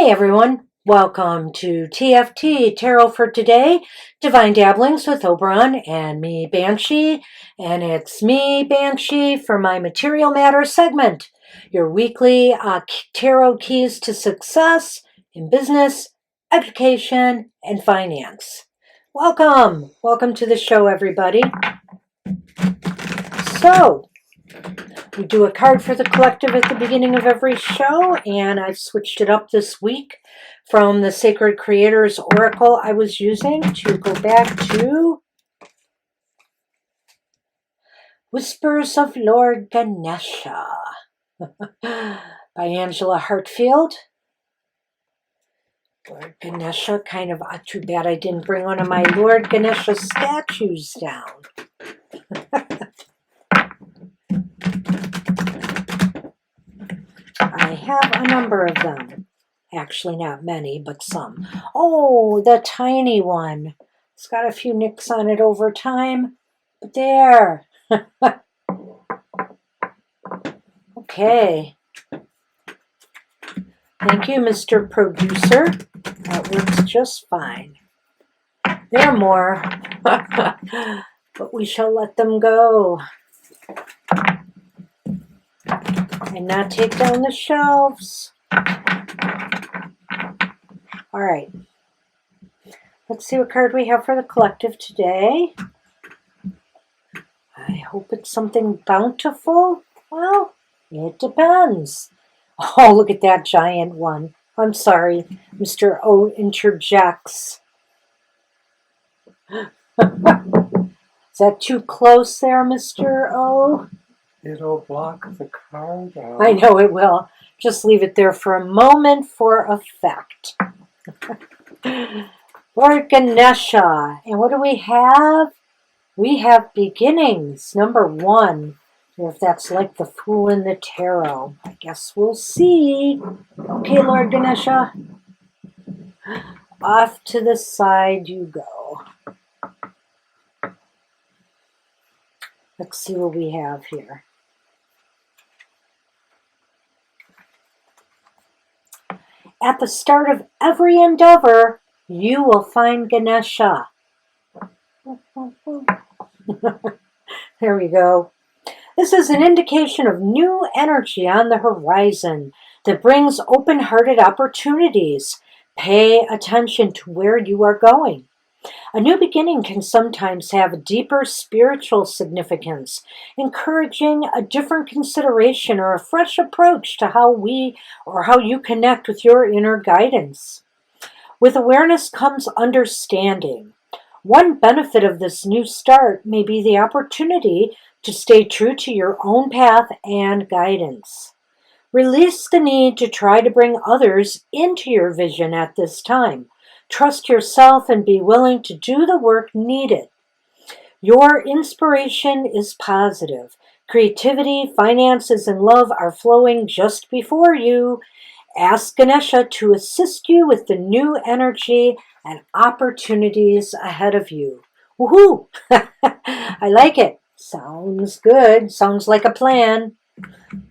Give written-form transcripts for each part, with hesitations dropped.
Hey everyone, welcome to TFT Tarot for Today, Divine Dabblings with Oberon and me, Banshee, and it's me, Banshee, for my Material Matter segment, your weekly tarot keys to success in business, education, and finance. Welcome to the show, everybody. So, we do a card for the collective at the beginning of every show, and I've switched it up this week from the Sacred Creators Oracle I was using to go back to Whispers of Lord Ganesha by Angela Hartfield. Lord Ganesha, kind of too bad I didn't bring one of my Lord Ganesha statues down. I have a number of them. Actually, not many, but some. Oh, the tiny one. It's got a few nicks on it over time. But there. Okay. Thank you, Mr. Producer. That works just fine. There are more. But we shall let them go. And not take down the shelves. All right. Let's see what card we have for the collective today. I hope it's something bountiful. Well, it depends. Oh, look at that giant one. I'm sorry, Mr. O interjects. Is that too close there, Mr. O? It'll block the card out. I know it will. Just leave it there for a moment for effect. Lord Ganesha. And what do we have? We have beginnings. Number 1. If that's like the Fool in the Tarot. I guess we'll see. Okay, Lord Ganesha. Off to the side you go. Let's see what we have here. At the start of every endeavor, you will find Ganesha. There we go. This is an indication of new energy on the horizon that brings open-hearted opportunities. Pay attention to where you are going. A new beginning can sometimes have a deeper spiritual significance, encouraging a different consideration or a fresh approach to how you connect with your inner guidance. With awareness comes understanding. One benefit of this new start may be the opportunity to stay true to your own path and guidance. Release the need to try to bring others into your vision at this time. Trust yourself and be willing to do the work needed. Your inspiration is positive. Creativity, finances, and love are flowing just before you. Ask Ganesha to assist you with the new energy and opportunities ahead of you. Woohoo! I like it. Sounds good. Sounds like a plan.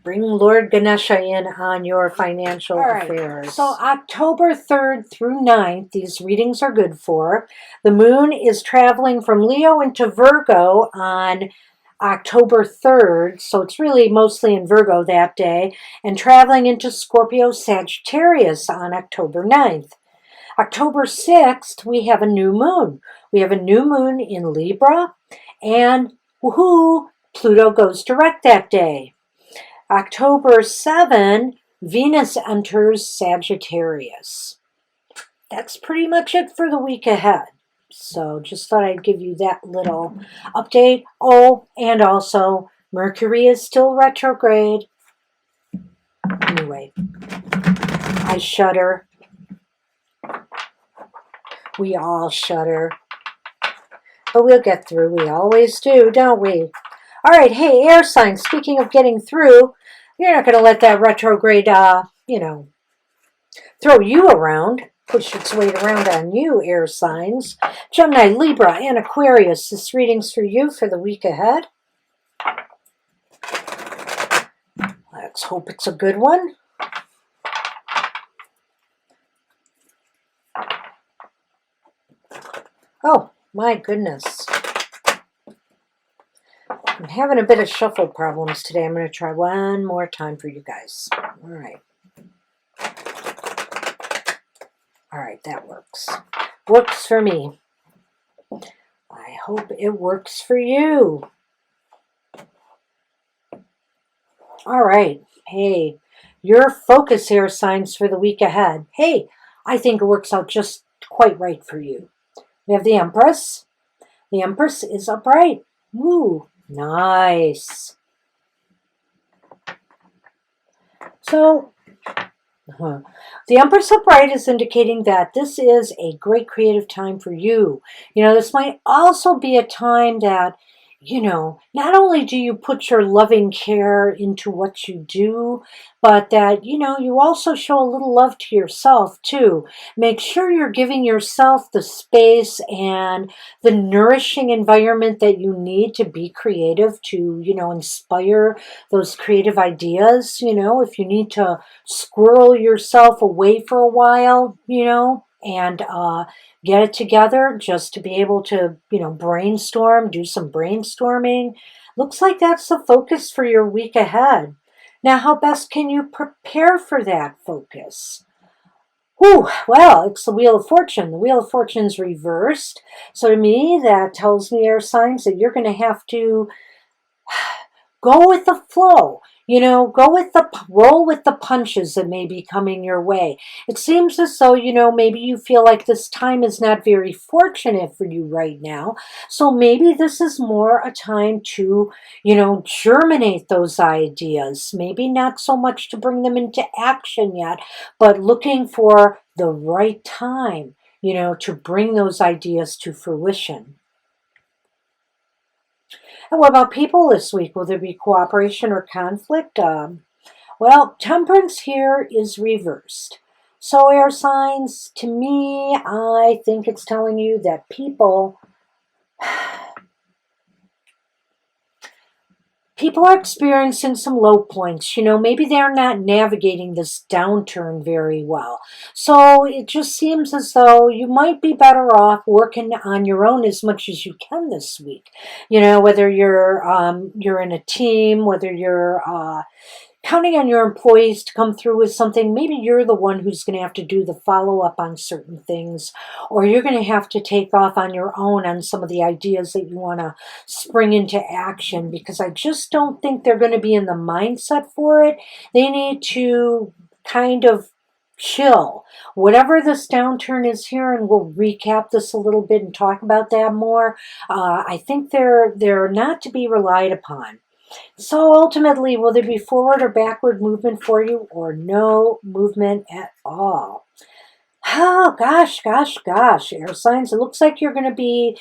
Bring Lord Ganesha in on your financial affairs. So October 3rd through 9th, these readings are good for. The moon is traveling from Leo into Virgo on October 3rd, so it's really mostly in Virgo that day, and traveling into Scorpio Sagittarius on October 9th. October 6th, we have a new moon. We have a new moon in Libra, and woohoo, Pluto goes direct that day. October 7, Venus enters Sagittarius. That's pretty much it for the week ahead. So just thought I'd give you that little update. Oh, and also Mercury is still retrograde. Anyway, I shudder. We all shudder. But we'll get through. We always do, don't we? All right, hey, air signs, speaking of getting through, you're not going to let that retrograde, throw you around, push its weight around on you, air signs. Gemini, Libra, and Aquarius, this reading's for you for the week ahead. Let's hope it's a good one. Oh, my goodness. I'm having a bit of shuffle problems today. I'm going to try one more time for you guys. All right. All right, that works. Works for me. I hope it works for you. All right. Hey, your focus air signs for the week ahead. Hey, I think it works out just quite right for you. We have the Empress. The Empress is upright. Woo, nice. So, the Empress upright is indicating that this is a great creative time for you. This might also be a time that, not only do you put your loving care into what you do, but that, you also show a little love to yourself too. Make sure you're giving yourself the space and the nourishing environment that you need to be creative, to, inspire those creative ideas. If you need to squirrel yourself away for a while, and get it together just to be able to, brainstorm, do some brainstorming. Looks like that's the focus for your week ahead. Now, how best can you prepare for that focus? Well, it's the Wheel of Fortune. The Wheel of Fortune's reversed. So to me, that tells me, air signs, that you're going to have to go with the flow. Roll with the punches that may be coming your way. It seems as though, maybe you feel like this time is not very fortunate for you right now. So maybe this is more a time to, germinate those ideas. Maybe not so much to bring them into action yet, but looking for the right time, to bring those ideas to fruition. And what about people this week? Will there be cooperation or conflict? Well, temperance here is reversed. So air signs, to me, I think it's telling you that people are experiencing some low points. Maybe they're not navigating this downturn very well. So it just seems as though you might be better off working on your own as much as you can this week. Whether you're in a team, whether you're counting on your employees to come through with something. Maybe you're the one who's going to have to do the follow-up on certain things, or you're going to have to take off on your own on some of the ideas that you want to spring into action, because I just don't think they're going to be in the mindset for it. They need to kind of chill. Whatever this downturn is here, and we'll recap this a little bit and talk about that more, I think they're not to be relied upon. So ultimately, will there be forward or backward movement for you, or no movement at all? Oh, gosh, air signs. It looks like you're going to be,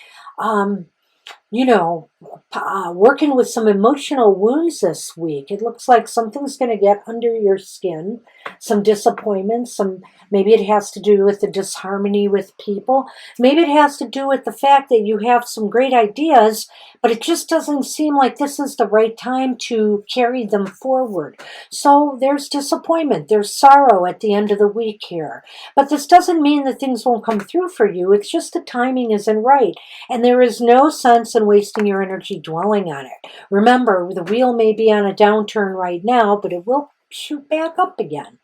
working with some emotional wounds this week. It looks like something's going to get under your skin, some disappointment, maybe it has to do with the disharmony with people. Maybe it has to do with the fact that you have some great ideas, but it just doesn't seem like this is the right time to carry them forward. So there's disappointment, there's sorrow at the end of the week here. But this doesn't mean that things won't come through for you. It's just the timing isn't right. And there is no sense in wasting your energy dwelling on it. Remember, the wheel may be on a downturn right now, but it will shoot back up again.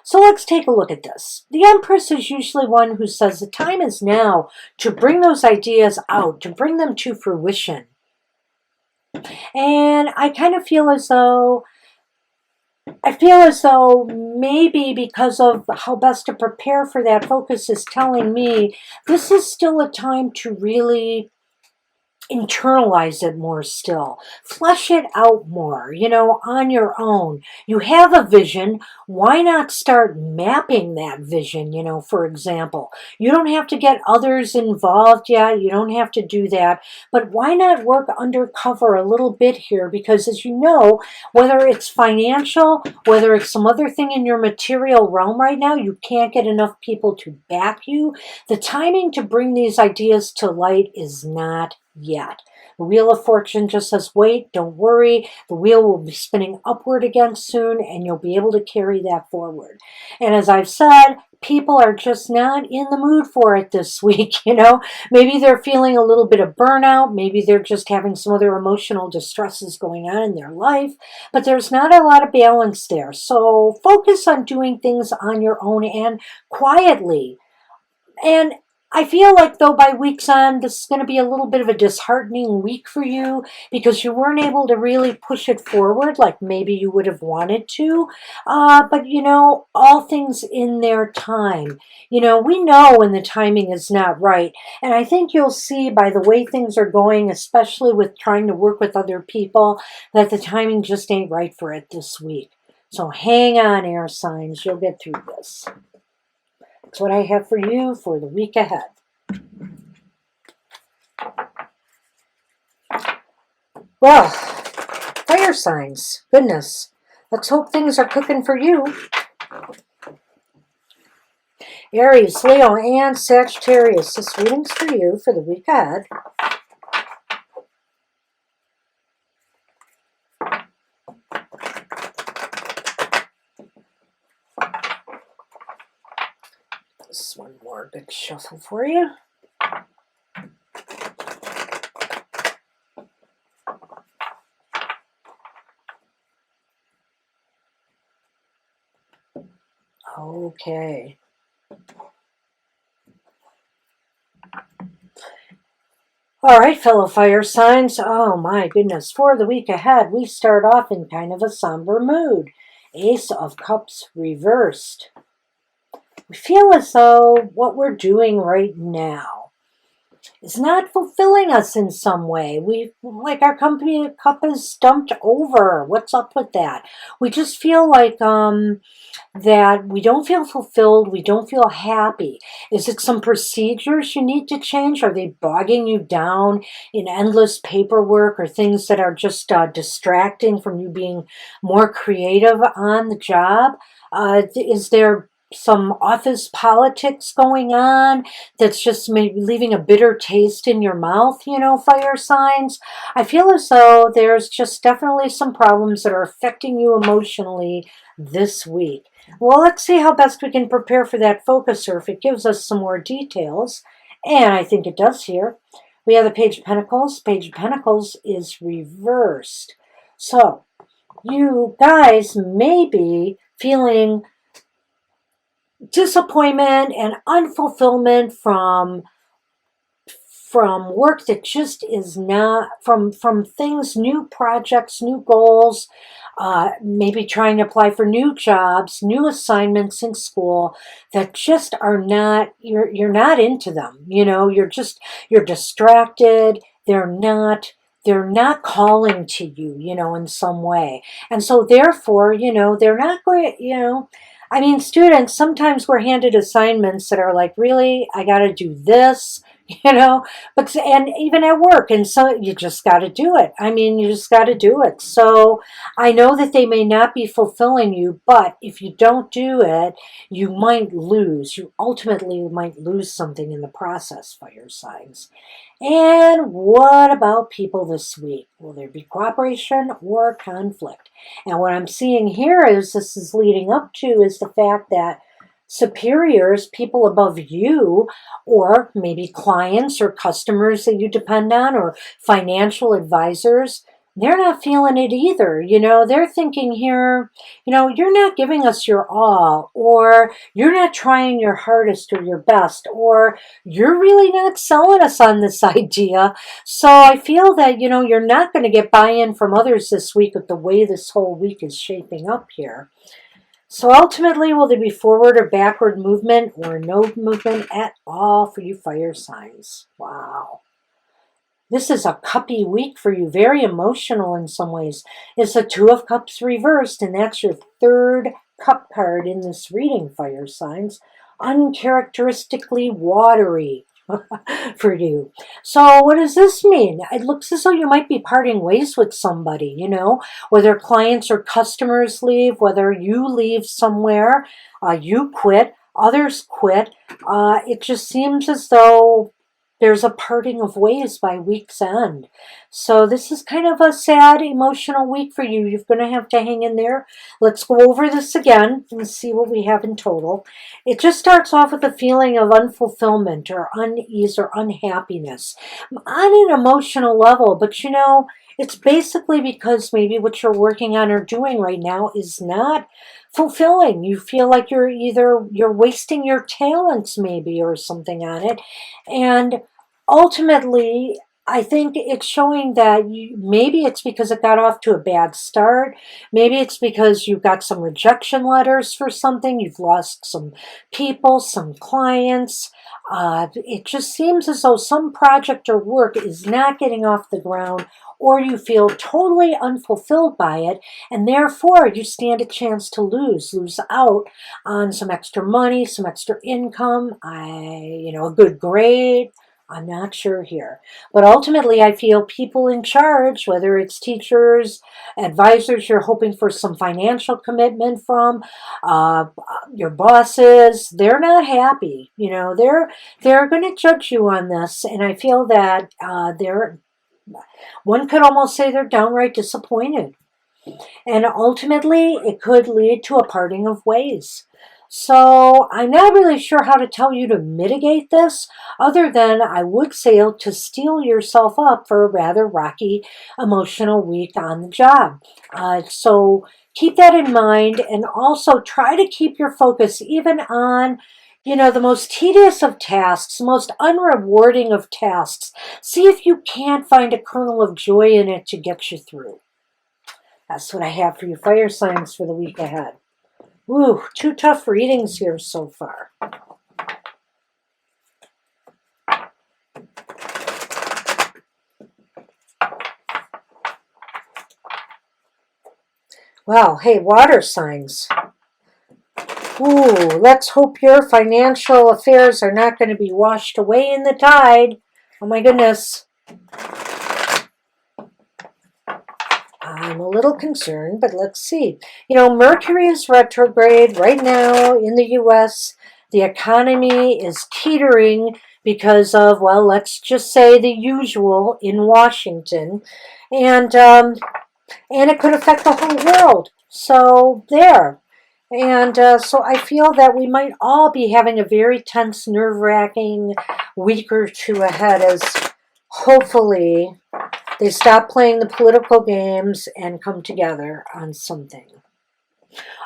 So let's take a look at this. The Empress is usually one who says the time is now to bring those ideas out, to bring them to fruition. And I kind of feel as though maybe because of how best to prepare for that focus is telling me this is still a time to really internalize it more still. Flesh it out more, on your own. You have a vision. Why not start mapping that vision, for example? You don't have to get others involved yet. You don't have to do that. But why not work undercover a little bit here? Because as you know, whether it's financial, whether it's some other thing in your material realm right now, you can't get enough people to back you. The timing to bring these ideas to light is not yet. The Wheel of Fortune just says, wait, don't worry. The wheel will be spinning upward again soon, and you'll be able to carry that forward. And as I've said, people are just not in the mood for it this week, Maybe they're feeling a little bit of burnout. Maybe they're just having some other emotional distresses going on in their life, but there's not a lot of balance there. So focus on doing things on your own and quietly. And I feel like, though, by week's end, this is going to be a little bit of a disheartening week for you because you weren't able to really push it forward like maybe you would have wanted to. But, all things in their time. We know when the timing is not right. And I think you'll see by the way things are going, especially with trying to work with other people, that the timing just ain't right for it this week. So hang on, air signs. You'll get through this. That's what I have for you for the week ahead. Well, fire signs. Goodness. Let's hope things are cooking for you. Aries, Leo, and Sagittarius. This reading's for you for the week ahead. This one more big shuffle for you. Okay. All right, fellow fire signs. Oh my goodness. For the week ahead, we start off in kind of a somber mood. Ace of Cups reversed. We feel as though what we're doing right now is not fulfilling us in some way. Like our company cup is dumped over. What's up with that? We just feel like that we don't feel fulfilled. We don't feel happy. Is it some procedures you need to change? Are they bogging you down in endless paperwork or things that are just distracting from you being more creative on the job? Is there some office politics going on that's just maybe leaving a bitter taste in your mouth, fire signs? I feel as though there's just definitely some problems that are affecting you emotionally this week. Well, let's see how best we can prepare for that focuser if it gives us some more details. And I think it does here. We have the Page of Pentacles. Page of Pentacles is reversed. So you guys may be feeling disappointment and unfulfillment from work that just is not, from things, new projects, new goals, maybe trying to apply for new jobs, new assignments in school that just are not, you're not into them. You're distracted. They're not calling to you, in some way. And so therefore, they're not going, students, sometimes we're handed assignments that are like, really, I got to do this, but, and even at work, and so you just got to do it. You just got to do it. So I know that they may not be fulfilling you, but if you don't do it, you might lose. You ultimately might lose something in the process, fire signs. And what about people this week? Will there be cooperation or conflict? And what I'm seeing here is this is leading up to is the fact that superiors, people above you, or maybe clients or customers that you depend on, or financial advisors, they're not feeling it either. They're thinking here, you're not giving us your all, or you're not trying your hardest or your best, or you're really not selling us on this idea. So I feel that, you're not going to get buy-in from others this week with the way this whole week is shaping up here. So ultimately, will there be forward or backward movement or no movement at all for you fire signs? Wow. This is a cuppy week for you, very emotional in some ways. It's the Two of Cups reversed, and that's your third cup card in this reading, fire signs. Uncharacteristically watery for you. So what does this mean? It looks as though you might be parting ways with somebody, whether clients or customers leave, whether you leave somewhere, you quit, others quit. It just seems as though there's a parting of ways by week's end. So this is kind of a sad, emotional week for you. You're going to have to hang in there. Let's go over this again and see what we have in total. It just starts off with a feeling of unfulfillment or unease or unhappiness on an emotional level. But it's basically because maybe what you're working on or doing right now is not fulfilling. You feel like you're wasting your talents maybe or something on it. And ultimately, I think it's showing that maybe it's because it got off to a bad start. Maybe it's because you got some rejection letters for something. You've lost some people, some clients. It just seems as though some project or work is not getting off the ground, or you feel totally unfulfilled by it, and therefore you stand a chance to lose out on some extra money, some extra income, a good grade. I'm not sure here. But ultimately, I feel people in charge, whether it's teachers, advisors you're hoping for some financial commitment from, your bosses, they're not happy. They're going to judge you on this. And I feel that one could almost say they're downright disappointed. And ultimately, it could lead to a parting of ways. So I'm not really sure how to tell you to mitigate this, other than I would say to steel yourself up for a rather rocky emotional week on the job. So keep that in mind, and also try to keep your focus even on the most tedious of tasks, most unrewarding of tasks. See if you can't find a kernel of joy in it to get you through. That's what I have for you fire signs for the week ahead. Woo, 2 tough readings here so far. Well, hey, water signs. Ooh, let's hope your financial affairs are not going to be washed away in the tide. Oh my goodness. I'm a little concerned, but let's see. Mercury is retrograde right now in the U.S. The economy is teetering because of, well, let's just say the usual in Washington. And it could affect the whole world. So there. And so I feel that we might all be having a very tense, nerve-wracking week or two ahead as hopefully they stop playing the political games and come together on something.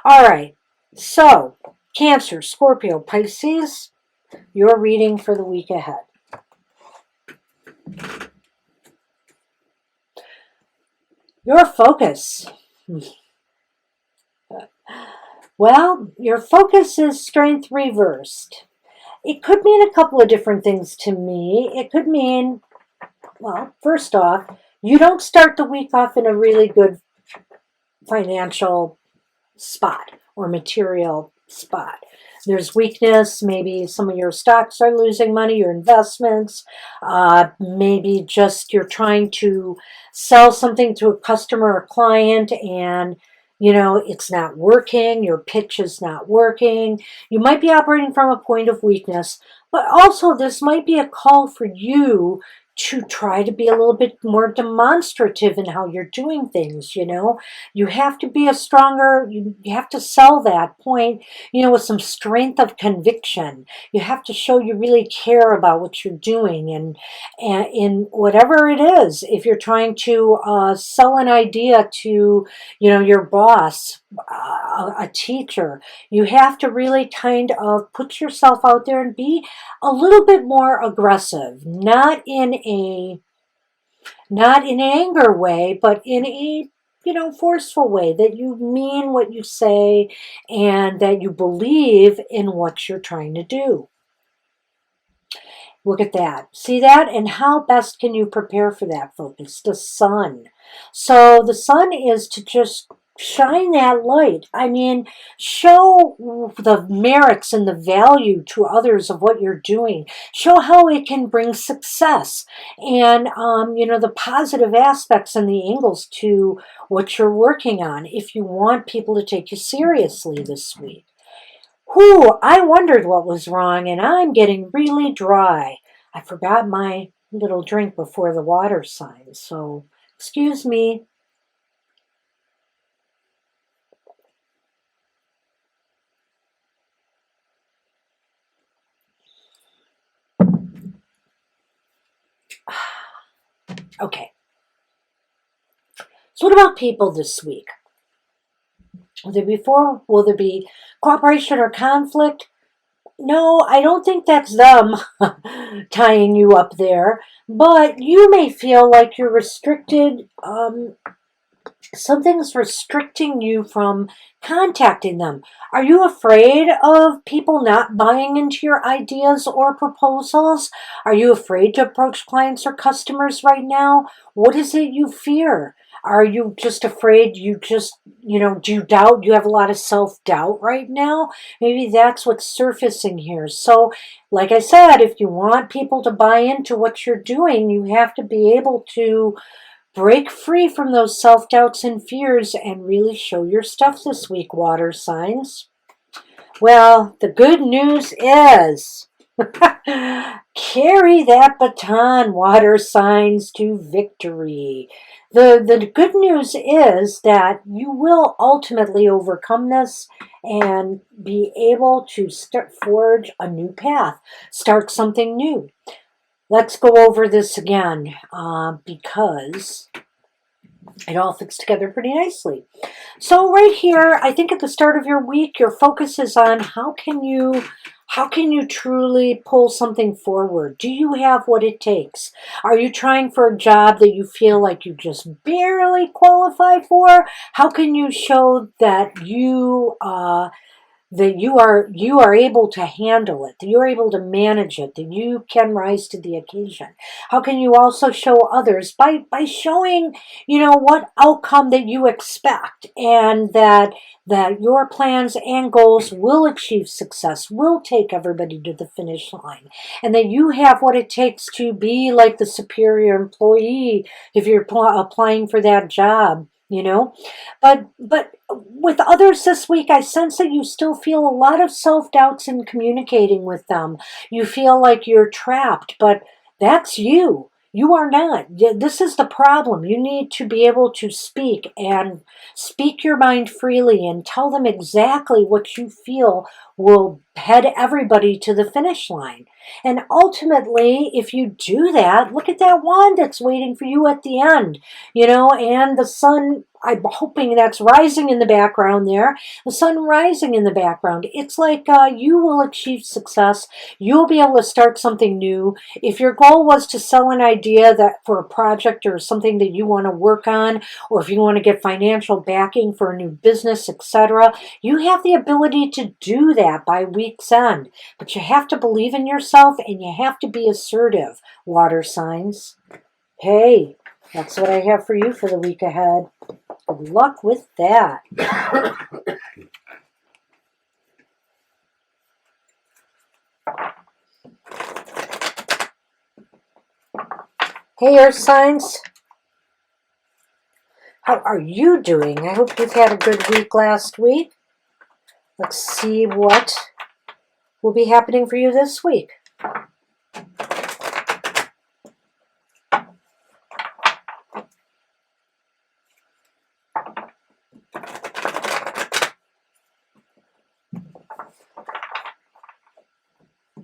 All right. So, Cancer, Scorpio, Pisces, your reading for the week ahead. Your focus. Well, your focus is strength reversed. It could mean a couple of different things to me. It could mean, well, first off, you don't start the week off in a really good financial spot or material spot. There's weakness. Maybe some of your stocks are losing money, your investments. Maybe just you're trying to sell something to a customer or client and it's not working. Your pitch is not working. You might be operating from a point of weakness, but also this might be a call for you to try to be a little bit more demonstrative in how you're doing things. You have to be you have to sell that point, with some strength of conviction. You have to show you really care about what you're doing, and in whatever it is. If you're trying to sell an idea to, your boss, a teacher, you have to really kind of put yourself out there and be a little bit more aggressive, not in an anger way, but in a forceful way, that you mean what you say and that you believe in what you're trying to do. Look at that. See that? And how best can you prepare for that focus? The sun. So the sun is to just shine that light. Show the merits and the value to others of what you're doing. Show how it can bring success and, the positive aspects and the angles to what you're working on if you want people to take you seriously this week. I wondered what was wrong, and I'm getting really dry. I forgot my little drink before the water sign, so excuse me. Okay, so what about people this week? Will there be cooperation or conflict? No, I don't think that's them tying you up there, but you may feel like you're restricted. Something's restricting you from contacting them. Are you afraid of people not buying into your ideas or proposals? Are you afraid to approach clients or customers right now? What is it you fear? Are you just afraid do you doubt? You have a lot of self doubt right now? Maybe that's what's surfacing here. So, like I said, if you want people to buy into what you're doing, you have to be able to break free from those self doubts and fears and really show your stuff this week, water signs. Well, the good news is carry that baton, water signs, to victory. The good news is that you will ultimately overcome this and be able to forge a new path, start something new. Let's go over this again because it all fits together pretty nicely. So right here, I think at the start of your week, your focus is on how can you truly pull something forward? Do you have what it takes? Are you trying for a job that you feel like you just barely qualify for? How can you show that you are able to handle it, that you're able to manage it, that you can rise to the occasion? How can you also show others by showing, what outcome that you expect, and that your plans and goals will achieve success, will take everybody to the finish line, and that you have what it takes to be like the superior employee if you're applying for that job, but with others this week, I sense that you still feel a lot of self-doubts in communicating with them. You feel like you're trapped, but that's you. You are not. This is the problem. You need to be able to speak and speak your mind freely and tell them exactly what you feel will head everybody to the finish line. And ultimately, if you do that, look at that wand that's waiting for you at the end, and the sun. I'm hoping that's rising in the background there. The sun rising in the background. It's like you will achieve success. You'll be able to start something new. If your goal was to sell an idea that for a project or something that you want to work on, or if you want to get financial backing for a new business, etc., you have the ability to do that by week's end. But you have to believe in yourself and you have to be assertive, water signs. Hey, that's what I have for you for the week ahead. Good luck with that. Hey, Earth signs. How are you doing? I hope you've had a good week last week. Let's see what will be happening for you this week.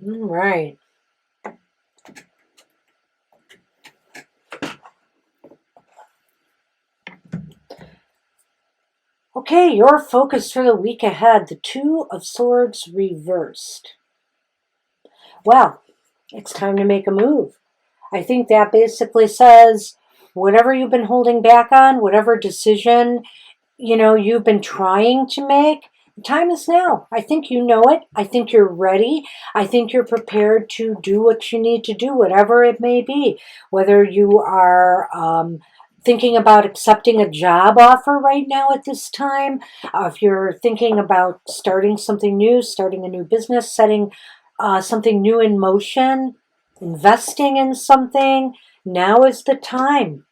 All right. Okay, your focus for the week ahead, the Two of Swords reversed. Well, it's time to make a move. I think that basically says whatever you've been holding back on, whatever decision, you've been trying to make, the time is now. I think you know it. I think you're ready. I think you're prepared to do what you need to do, whatever it may be. Whether you are thinking about accepting a job offer right now at this time, if you're thinking about starting something new, starting a new business, setting something new in motion, investing in something, now is the time.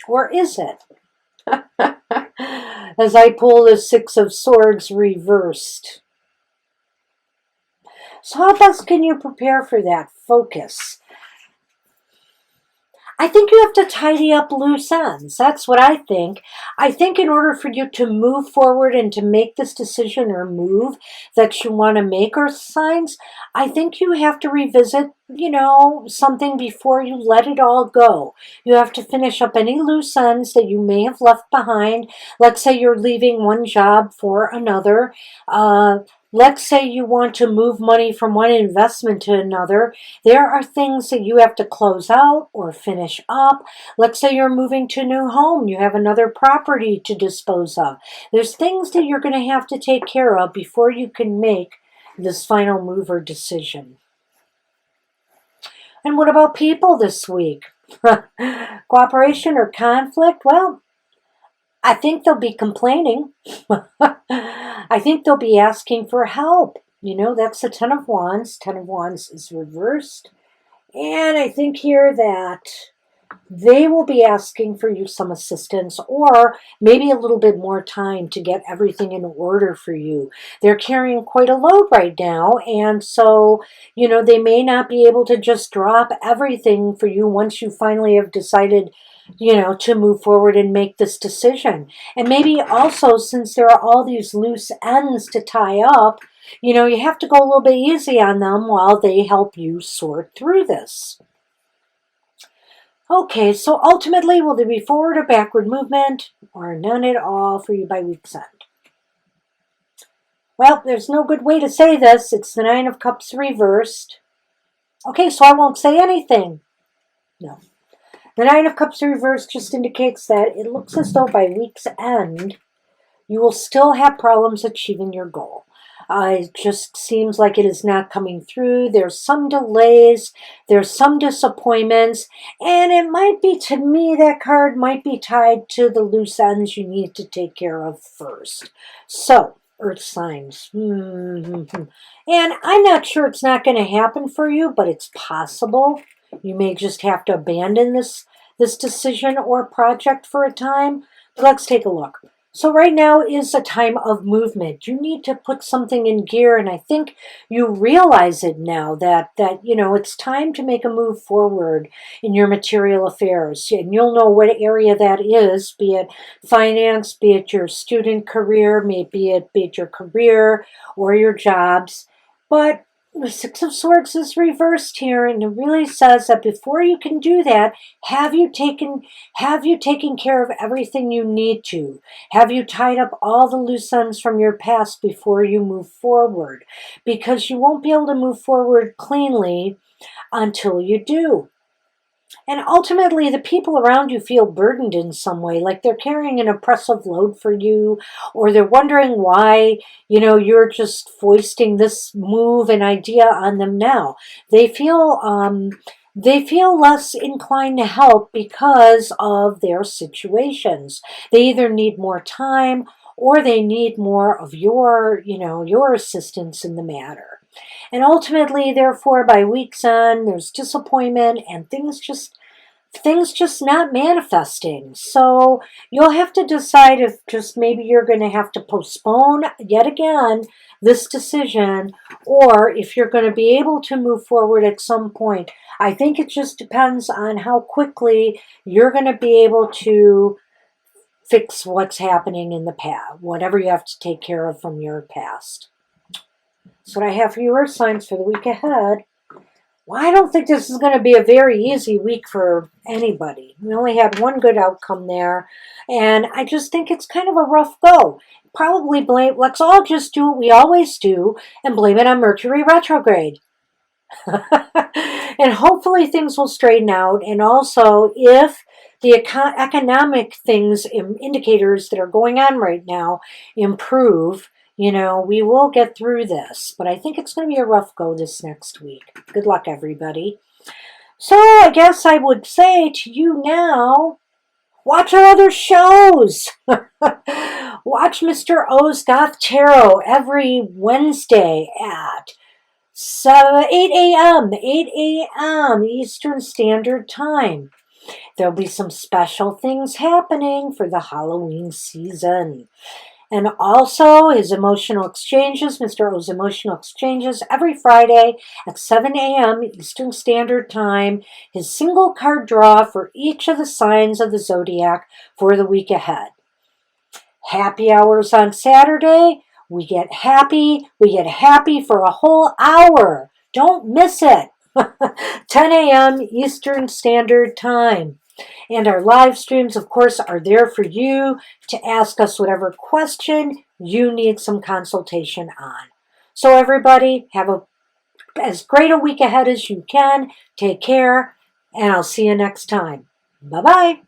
Or is it? As I pull the Six of Swords reversed. So how best can you prepare for that? Focus. I think you have to tidy up loose ends. That's what I think. I think in order for you to move forward and to make this decision or move that you want to make, Earth signs, I think you have to revisit, something before you let it all go. You have to finish up any loose ends that you may have left behind. Let's say you're leaving one job for another. Let's say you want to move money from one investment to another. There are things that you have to close out or finish up. Let's say you're moving to a new home. You have another property to dispose of. There's things that you're going to have to take care of before you can make this final move or decision. And what about people this week? Cooperation or conflict? Well, I think they'll be complaining. I think they'll be asking for help. That's the Ten of Wands. Ten of Wands is reversed. And I think here that they will be asking for you some assistance or maybe a little bit more time to get everything in order for you. They're carrying quite a load right now. And so, they may not be able to just drop everything for you once you finally have decided to move forward and make this decision. And maybe also, since there are all these loose ends to tie up, you have to go a little bit easy on them while they help you sort through this. Okay, so ultimately, will there be forward or backward movement or none at all for you by week's end? Well, there's no good way to say this. It's the Nine of Cups reversed. Okay, so I won't say anything. No. The Nine of Cups reversed just indicates that it looks as though by week's end, you will still have problems achieving your goal. It just seems like it is not coming through. There's some delays, there's some disappointments, and it might be, to me, that card might be tied to the loose ends you need to take care of first. So, Earth signs. And I'm not sure it's not going to happen for you, but it's possible. You may just have to abandon this decision or project for a time. But let's take a look. So right now is a time of movement. You need to put something in gear, and I think you realize it now that it's time to make a move forward in your material affairs. And you'll know what area that is, be it finance, be it your student career, be it your career or your jobs. But the Six of Swords is reversed here, and it really says that before you can do that, have you taken care of everything you need to? Have you tied up all the loose ends from your past before you move forward? Because you won't be able to move forward cleanly until you do. And ultimately, the people around you feel burdened in some way, like they're carrying an oppressive load for you, or they're wondering why, you're just foisting this move and idea on them now. They feel less inclined to help because of their situations. They either need more time or they need more of your assistance in the matter. And ultimately, therefore, by week's end, there's disappointment and things just not manifesting. So you'll have to decide if just maybe you're going to have to postpone yet again this decision, or if you're going to be able to move forward at some point. I think it just depends on how quickly you're going to be able to fix what's happening in the past, whatever you have to take care of from your past. That's what I have for you, Earth signs, for the week ahead. Well, I don't think this is going to be a very easy week for anybody. We only had one good outcome there, and I just think it's kind of a rough go. Let's all just do what we always do and blame it on Mercury retrograde. And hopefully things will straighten out. And also, if the economic indicators that are going on right now improve, we will get through this. But I think it's going to be a rough go this next week. Good luck, everybody. So I guess I would say to you now, watch our other shows. Watch Mr. O's Goth Tarot every Wednesday at 8 a.m. Eastern Standard Time. There'll be some special things happening for the Halloween season. And also his emotional exchanges, Mr. O's emotional exchanges, every Friday at 7 a.m. Eastern Standard Time. His single card draw for each of the signs of the zodiac for the week ahead. Happy hours on Saturday. We get happy for a whole hour. Don't miss it. 10 a.m. Eastern Standard Time. And our live streams, of course, are there for you to ask us whatever question you need some consultation on. So everybody, have as great a week ahead as you can. Take care, and I'll see you next time. Bye-bye.